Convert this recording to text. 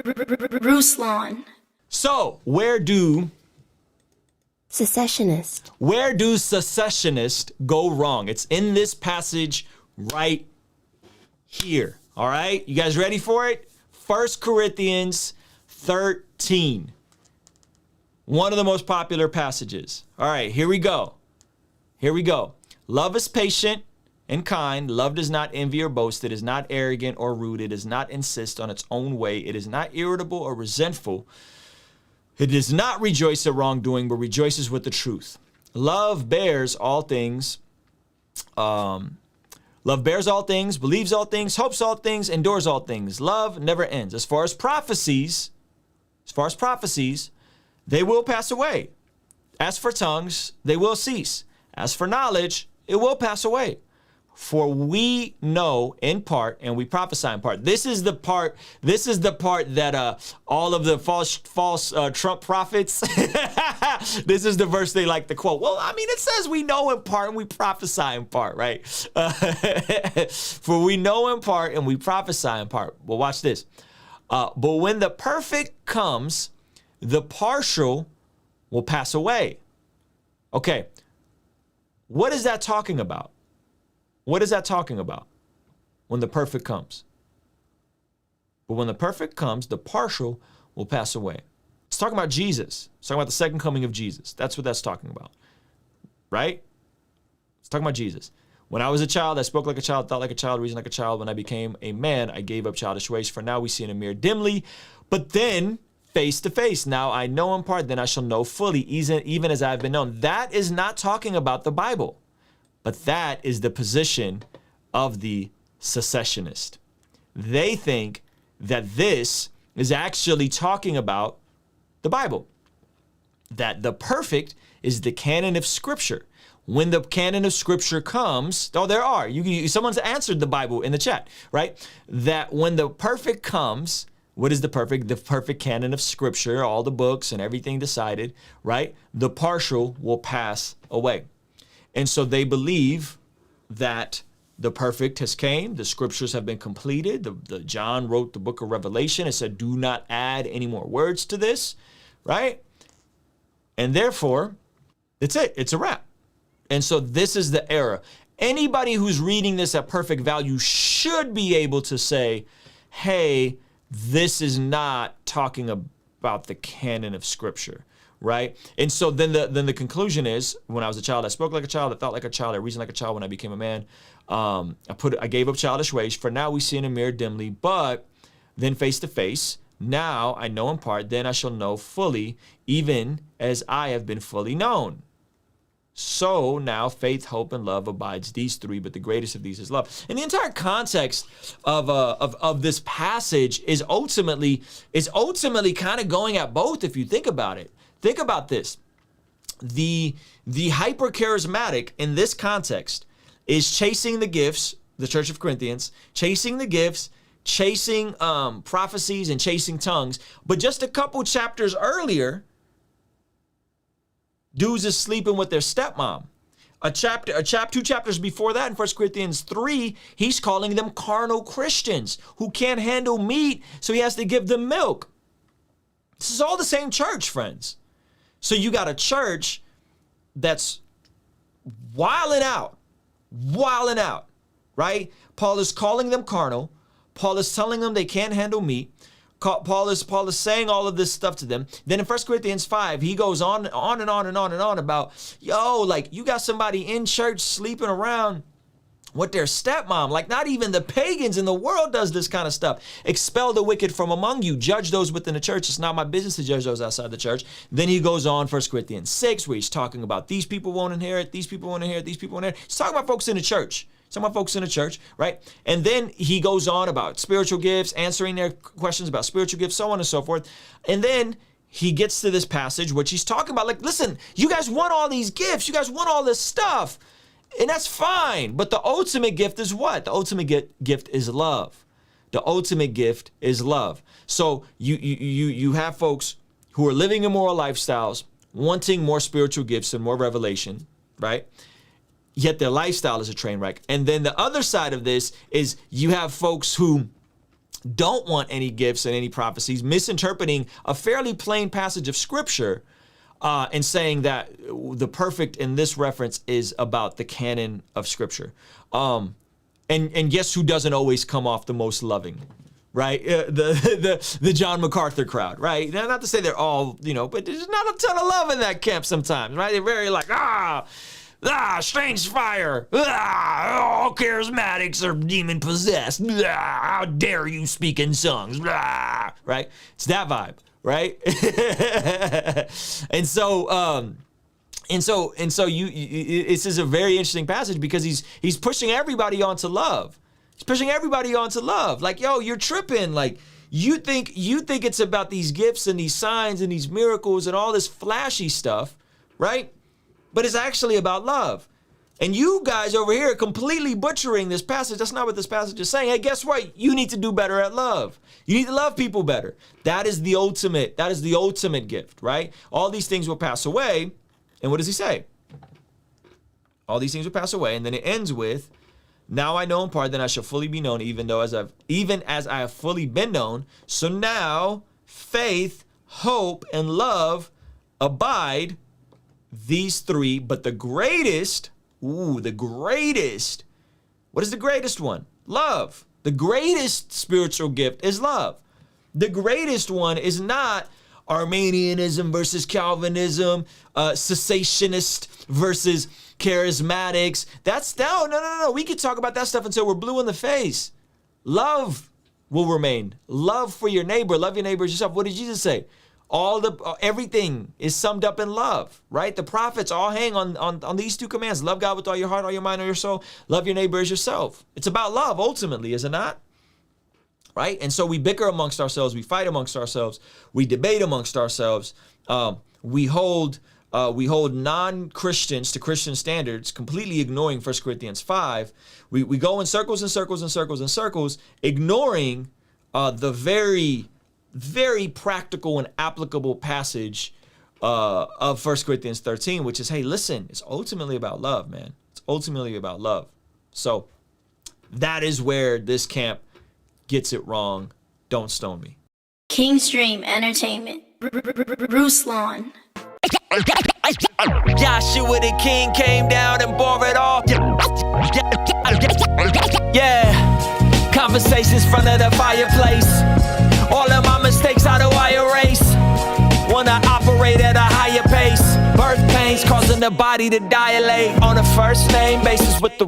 Ruslan. So, where do Cessationist. Cessationists go wrong? It's in this passage right here. All right, you guys ready for it? 1 Corinthians 13. One of the most popular passages. All right, here we go. Here we go. Love is patient and kind. Love does not envy or boast. It is not arrogant or rude. It does not insist on its own way. It is not irritable or resentful. It does not rejoice at wrongdoing, but rejoices with the truth. Love bears all things. Love bears all things, believes all things, hopes all things, endures all things. Love never ends. As far as prophecies, they will pass away. As for tongues, they will cease. As for knowledge, it will pass away. For we know in part and we prophesy in part. This is the part that all of the false Trump prophets, this is the verse they like to quote. Well, I mean, it says we know in part and we prophesy in part, right? For we know in part and we prophesy in part. Well, watch this. But when the perfect comes, the partial will pass away. Okay. What is that talking about? What is that talking about? When the perfect comes. But when the perfect comes, the partial will pass away. It's talking about Jesus. It's talking about the second coming of Jesus. That's what that's talking about. Right? It's talking about Jesus. When I was a child, I spoke like a child, thought like a child, reasoned like a child. When I became a man, I gave up childish ways. For now we see in a mirror dimly, but then face to face. Now I know in part, then I shall know fully, even as I have been known. That is not talking about the Bible. But that is the position of the cessationist. They think that this is actually talking about the Bible. That the perfect is the canon of Scripture. When the canon of Scripture comes, there are. Someone's answered the Bible in the chat, right? That when the perfect comes, what is the perfect? The perfect canon of Scripture, all the books and everything decided, right? The partial will pass away. And so they believe that the perfect has came, the scriptures have been completed. The John wrote the book of Revelation and said, do not add any more words to this, right? And therefore, it's it. It's a wrap. And so this is the era. Anybody who's reading this at perfect value should be able to say, hey, this is not talking about the canon of Scripture. Right? And so then the conclusion is, when I was a child, I spoke like a child, I thought like a child, I reasoned like a child. When I became a man, I gave up childish ways. For now we see in a mirror dimly, but then face to face. Now I know in part, then I shall know fully, even as I have been fully known. So now faith, hope, and love abides, these three, but the greatest of these is love. And the entire context of this passage is ultimately kind of going at both, if you think about it. Think about this. The hyper-charismatic in this context is chasing the gifts, the Church of Corinthians, chasing the gifts, chasing prophecies and chasing tongues. But just a couple chapters earlier, dudes is sleeping with their stepmom. Two chapters before that, in 1 Corinthians 3, he's calling them carnal Christians who can't handle meat, so he has to give them milk. This is all the same church, friends. So you got a church that's wilding out, right? Paul is calling them carnal. Paul is telling them they can't handle meat. Paul is saying all of this stuff to them. Then in 1 Corinthians 5, he goes on and on about, like you got somebody in church sleeping around with their stepmom. Like not even the pagans in the world does this kind of stuff. Expel the wicked from among you. Judge those within the church. It's not my business to judge those outside the church. Then he goes on 1 Corinthians 6, where he's talking about these people won't inherit, these people won't inherit, these people won't inherit. He's talking about folks in the church. Some of folks in the church, right? And then he goes on about spiritual gifts, answering their questions about spiritual gifts, so on and so forth. And then he gets to this passage, which he's talking about, like, listen, you guys want all these gifts. You guys want all this stuff. And that's fine. But the ultimate gift is what? The ultimate gift is love. The ultimate gift is love. So you have folks who are living immoral lifestyles, wanting more spiritual gifts and more revelation, right? Yet their lifestyle is a train wreck. And then the other side of this is you have folks who don't want any gifts and any prophecies, misinterpreting a fairly plain passage of scripture and saying that the perfect in this reference is about the canon of scripture. And guess who doesn't always come off the most loving? Right? The John MacArthur crowd, right? Now, not to say they're all, but there's not a ton of love in that camp sometimes, right? They're very like, strange fire. All charismatics are demon possessed. How dare you speak in tongues? Right? It's that vibe, right? and so this is a very interesting passage because he's pushing everybody onto love. He's pushing everybody onto love. Like, yo, you're tripping. Like, you think it's about these gifts and these signs and these miracles and all this flashy stuff, right? But it's actually about love. And you guys over here are completely butchering this passage. That's not what this passage is saying. Hey, guess what? You need to do better at love. You need to love people better. That is the ultimate gift, right? All these things will pass away. And what does he say? All these things will pass away. And then it ends with, now I know in part, then I shall fully be known, even as I have fully been known. So now faith, hope, and love abide, these three, but the greatest, what is the greatest one? Love. The greatest spiritual gift is love. The greatest one is not Armenianism versus Calvinism, cessationist versus charismatics. That's no. We could talk about that stuff until we're blue in the face. Love will remain. Love for your neighbor. Love your neighbor as yourself. What did Jesus say? Everything is summed up in love, right? The prophets all hang on these two commands. Love God with all your heart, all your mind, all your soul. Love your neighbor as yourself. It's about love ultimately, is it not? Right? And so we bicker amongst ourselves. We fight amongst ourselves. We debate amongst ourselves. We hold non-Christians to Christian standards, completely ignoring 1 Corinthians 5. We go in circles and circles and circles and circles, ignoring the very, very practical and applicable passage of 1 Corinthians 13, which is, hey, listen, it's ultimately about love, man. It's ultimately about love. So that is where this camp gets it wrong. Don't stone me. Kingstream Entertainment. Ruslan. Joshua the king came down and bore it all. Yeah, conversations front of the fireplace. All of my mistakes, how do I erase? Wanna operate at a higher pace. Birth pains causing the body to dilate on a first name basis with the